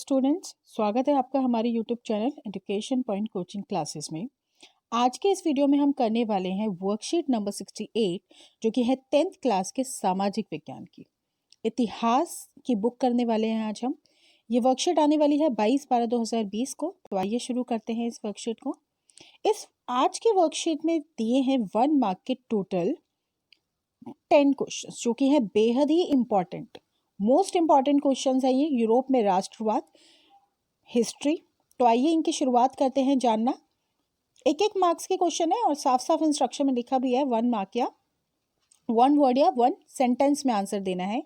Students, स्वागत है आपका हमारे YouTube channel education point coaching classes में। आज के इस वीडियो में हम करने वाले हैं वर्कशीट नंबर 68 जो कि है 10th क्लास के सामाजिक विज्ञान की इतिहास की बुक करने वाले हैं आज हम। ये वर्कशीट आने वाली है 22/12/2020 को। तो आइए शुरू करते हैं इस वर्कशीट को। इस आज के वर्कशीट में दिए हैं 1 मार्क के टोटल 10 क्वेश्चन जो कि है बेहद ही इंपॉर्टेंट, मोस्ट इंपॉर्टेंट क्वेश्चन है ये। यूरोप में राष्ट्रवाद, हिस्ट्री। तो आइए इनकी शुरुआत करते हैं जानना। एक एक मार्क्स के क्वेश्चन है और साफ साफ इंस्ट्रक्शन में लिखा भी है 1 मार्क या 1 वर्ड या 1 सेंटेंस में आंसर देना है।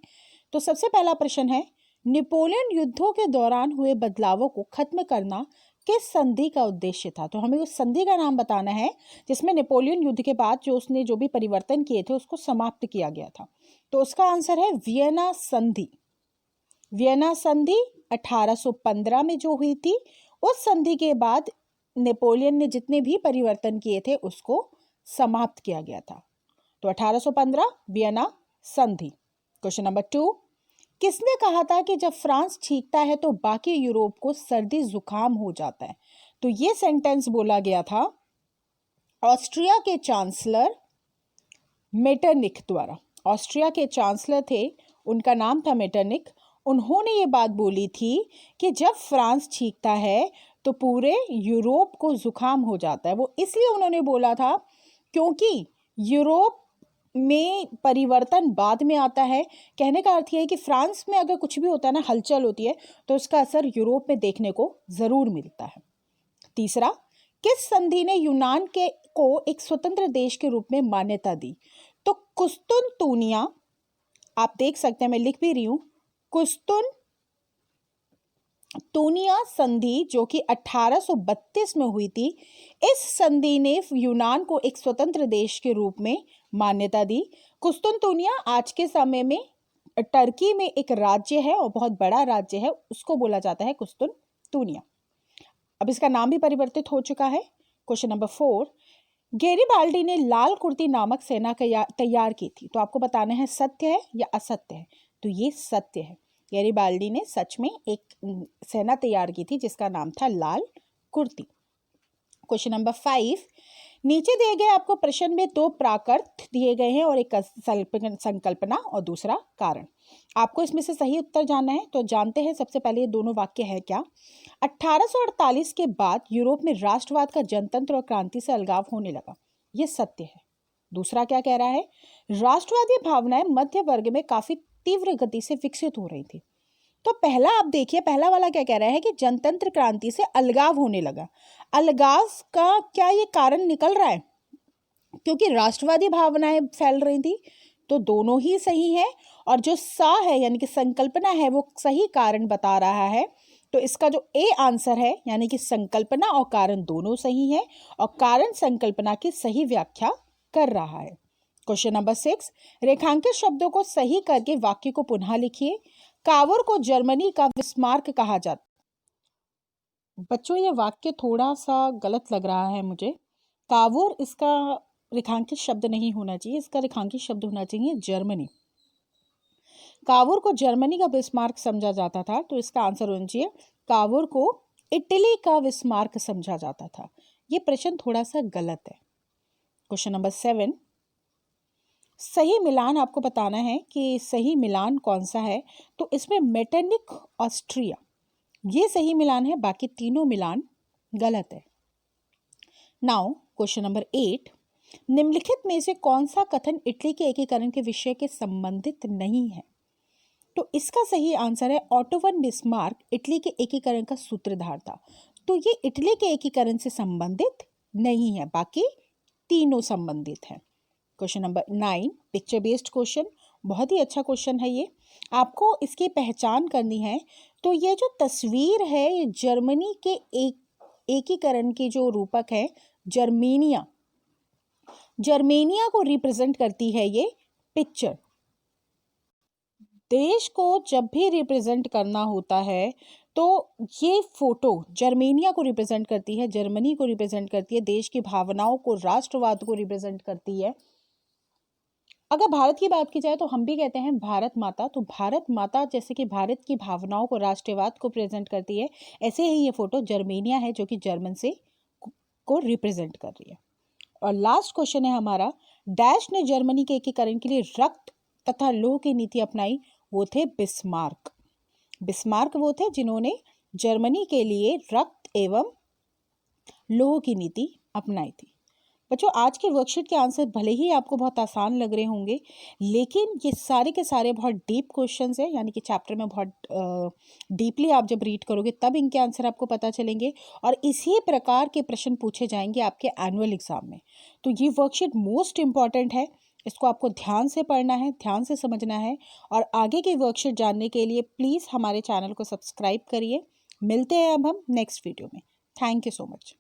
तो सबसे पहला प्रश्न है, नेपोलियन युद्धों के दौरान हुए बदलावों को खत्म करना किस संधि का उद्देश्य था। तो हमें उस संधि का नाम बताना है जिसमें नेपोलियन युद्ध के बाद उसने जो भी परिवर्तन किए थे उसको समाप्त किया गया था। तो उसका आंसर है वियना संधि। वियना संधि 1815 में जो हुई थी, उस संधि के बाद नेपोलियन ने जितने भी परिवर्तन किए थे उसको समाप्त किया गया था। तो 1815 वियना संधि। क्वेश्चन नंबर 2, किसने कहा था कि जब फ्रांस छींकता है तो बाकी यूरोप को सर्दी जुकाम हो जाता है। तो ये सेंटेंस बोला गया था ऑस्ट्रिया के चांसलर मेटरनिक द्वारा। ऑस्ट्रिया के चांसलर थे, उनका नाम था मेटरनिक। उन्होंने ये बात बोली थी कि जब फ्रांस छींकता है तो पूरे यूरोप को जुकाम हो जाता है। वो इसलिए उन्होंने बोला था क्योंकि यूरोप में परिवर्तन बाद में आता है। कहने का अर्थ यह है कि फ्रांस में अगर कुछ भी होता है ना, हलचल होती है, तो उसका असर यूरोप में देखने को जरूर मिलता है। तीसरा, किस संधि ने यूनान को एक स्वतंत्र देश के रूप में मान्यता दी। तो कुस्तुनतुनिया, आप देख सकते हैं मैं लिख भी रही हूं, कुस्तुनतुनिया संधि जो कि 1832 में हुई थी। इस संधि ने यूनान को एक स्वतंत्र देश के रूप में मान्यता दी। कुस्तुनतुनिया आज के समय में टर्की में एक राज्य है और बहुत बड़ा राज्य है, उसको बोला जाता है कुस्तुनतुनिया। अब इसका नाम भी परिवर्तित हो चुका है। क्वेश्चन नंबर 4, गैरिबाल्डी ने लाल कुर्ती नामक सेना तैयार की थी। तो आपको बताना है सत्य है या असत्य है। तो ये सत्य है, गैरिबाल्डी ने सच में एक सेना तैयार की थी जिसका नाम था लाल कुर्ती। क्वेश्चन नंबर 5, नीचे दिए गए आपको प्रश्न में 2 प्राकृत दिए गए हैं और एक संकल्पना और दूसरा कारण। आपको इसमें से सही उत्तर जानना है। तो जानते हैं सबसे पहले ये दोनों वाक्य है क्या। 1848 के बाद यूरोप में राष्ट्रवाद का जनतंत्र और क्रांति से अलगाव होने लगा, ये सत्य है। दूसरा क्या कह रहा है, राष्ट्रवादी भावनाएं मध्य वर्ग में काफी तीव्र गति से विकसित हो रही थी। तो पहला आप देखिए, पहला वाला क्या कह रहा है कि जनतंत्र क्रांति से अलगाव होने लगा। अलगाव का क्या ये कारण निकल रहा है क्योंकि राष्ट्रवादी भावनाएं फैल रही थी। तो दोनों ही सही है और जो सा है यानी कि संकल्पना है वो सही कारण बता रहा है। तो इसका जो ए आंसर है यानी कि संकल्पना और कारण दोनों सही है और कारण संकल्पना की सही व्याख्या कर रहा है। क्वेश्चन नंबर 6, रेखांकित शब्दों को सही करके वाक्य को पुनः लिखिए। कावुर को जर्मनी का बिस्मार्क कहा जाता। बच्चों ये वाक्य थोड़ा सा गलत लग रहा है मुझे। कावुर इसका रेखांकित शब्द नहीं होना चाहिए, इसका रेखांकित शब्द होना चाहिए जर्मनी। कावुर को जर्मनी का बिस्मार्क समझा जाता था, तो इसका आंसर होना चाहिए कावुर को इटली का बिस्मार्क समझा जाता था। ये प्रश्न थोड़ा सा गलत है। क्वेश्चन नंबर 7, सही मिलान आपको बताना है कि सही मिलान कौन सा है। तो इसमें मेटरनिक ऑस्ट्रिया ये सही मिलान है, बाकी तीनों मिलान गलत है। नाउ क्वेश्चन नंबर 8, निम्नलिखित में से कौन सा कथन इटली के एकीकरण के विषय के संबंधित नहीं है। तो इसका सही आंसर है ऑटो वन बिस्मार्क इटली के एकीकरण का सूत्रधार था। तो ये इटली के एकीकरण से संबंधित नहीं है, बाकी तीनों संबंधित हैं। Question number 9, picture based question, बहुत ही अच्छा क्वेश्चन है ये। आपको इसकी पहचान करनी है। तो ये जो तस्वीर है ये जर्मनी के एकीकरण की जो रूपक है जर्मेनिया, जर्मेनिया को रिप्रेजेंट करती है ये पिक्चर। देश को जब भी रिप्रेजेंट करना होता है तो ये फोटो जर्मेनिया को रिप्रेजेंट करती है, जर्मनी को रिप्रेजेंट करती है, देश की भावनाओं को, राष्ट्रवाद को रिप्रेजेंट करती है। अगर भारत की बात की जाए तो हम भी कहते हैं भारत माता। तो भारत माता जैसे कि भारत की भावनाओं को, राष्ट्रवाद को प्रेजेंट करती है, ऐसे ही ये फोटो जर्मेनिया है जो कि जर्मन से को रिप्रेजेंट कर रही है। और लास्ट क्वेश्चन है हमारा, डैश ने जर्मनी के एकीकरण के लिए रक्त तथा लौह की नीति अपनाई। वो थे बिस्मार्क। बिस्मार्क वो थे जिन्होंने जर्मनी के लिए रक्त एवं लौह की नीति अपनाई थी। बच्चों, आज के वर्कशीट के आंसर भले ही आपको बहुत आसान लग रहे होंगे, लेकिन ये सारे के सारे बहुत डीप क्वेश्चंस हैं, यानी कि चैप्टर में बहुत डीपली आप जब रीड करोगे तब इनके आंसर आपको पता चलेंगे और इसी प्रकार के प्रश्न पूछे जाएंगे आपके एनुअल एग्जाम में। तो ये वर्कशीट मोस्ट इंपॉर्टेंट है, इसको आपको ध्यान से पढ़ना है, ध्यान से समझना है। और आगे की वर्कशीट जानने के लिए प्लीज़ हमारे चैनल को सब्सक्राइब करिए। मिलते हैं अब हम नेक्स्ट वीडियो में। Thank you so much.